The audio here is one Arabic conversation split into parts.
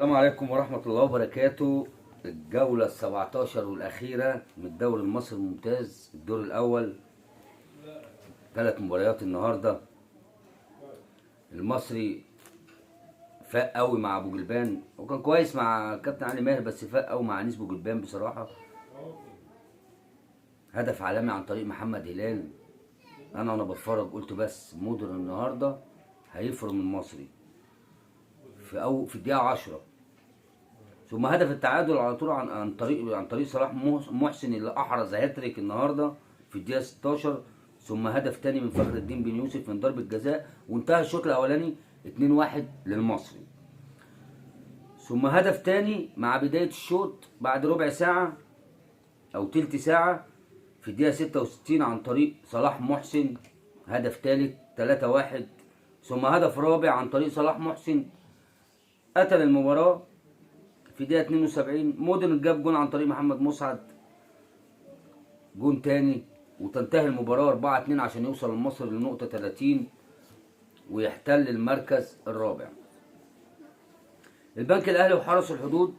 السلام عليكم ورحمة الله وبركاته. الجولة ال17 والأخيرة من الدوري المصري الممتاز الدور الأول. 3 مباريات النهاردة. المصري فاق قوي مع أبو جلبان، وكان كويس مع كابتن علي ماهر، بس فاق قوي مع أنيس أبو جلبان بصراحة. هدف عالمي عن طريق محمد هلال. أنا بتفرج قلت بس مودر النهاردة هيفرم المصري في الدقيقة 10. ثم هدف التعادل على طول عن طريق صلاح محسن اللي احرز هاتريك النهارده في الدقيقه 16. ثم هدف تاني من فخر الدين بن يوسف من ضربه جزاء، وانتهى الشوط الاولاني 2-1 للمصري. ثم هدف تاني مع بدايه الشوط بعد ربع ساعه او تلت ساعه في الدقيقه 66 عن طريق صلاح محسن، هدف تالت 3-1. ثم هدف رابع عن طريق صلاح محسن قتل المباراه في دقيقة 72. مودرن جاب جون عن طريق محمد مسعد، جون تاني، وتنتهي المباراة 4-2 عشان يوصل المصري لنقطة 30 ويحتل المركز الرابع. البنك الأهلي وحرس الحدود.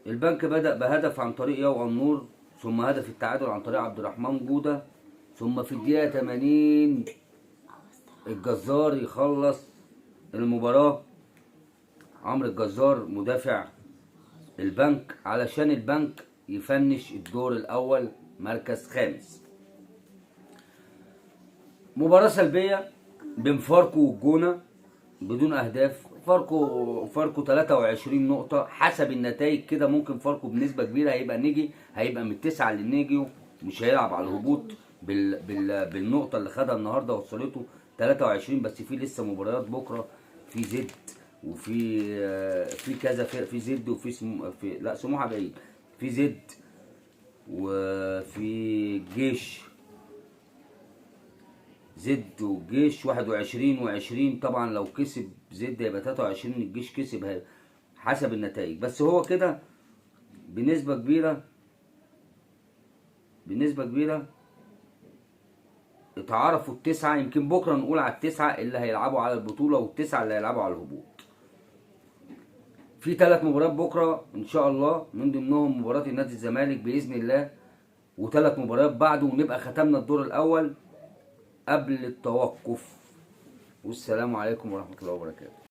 البنك بدأ بهدف عن طريق يو النور، ثم هدف التعادل عن طريق عبد الرحمن جودة، ثم في الدقيقة 80 الجزار يخلص المباراة. عمرو الجزار مدافع البنك، علشان البنك يفنش الدور الاول مركز خامس. مباراة سلبية بين فاركو والجونة بدون اهداف. فاركو 23 نقطة حسب النتائج كده. ممكن فاركو بنسبة كبيرة هيبقى من التسعة اللي نيجوا، مش هيلعب على الهبوط بالنقطة اللي خدها النهارده وصلته 23. بس في لسه مباريات بكرة، في زد وفي كذا فرق، في زد وفي سموحه بعيد، في زد وفي جيش. زد والجيش 21 و20. طبعا لو كسب زد هيبقى 23، الجيش كسب حسب النتائج. بس هو كده بنسبه كبيره اتعرفوا التسعه. يمكن بكره نقول على التسعه اللي هيلعبوا على البطوله والتسعه اللي هيلعبوا على الهبوط. في 3 مباريات بكره ان شاء الله، من ضمنهم مباراه النادي الزمالك باذن الله، و3 مباريات بعده، ونبقى ختمنا الدور الاول قبل التوقف. والسلام عليكم ورحمه الله وبركاته.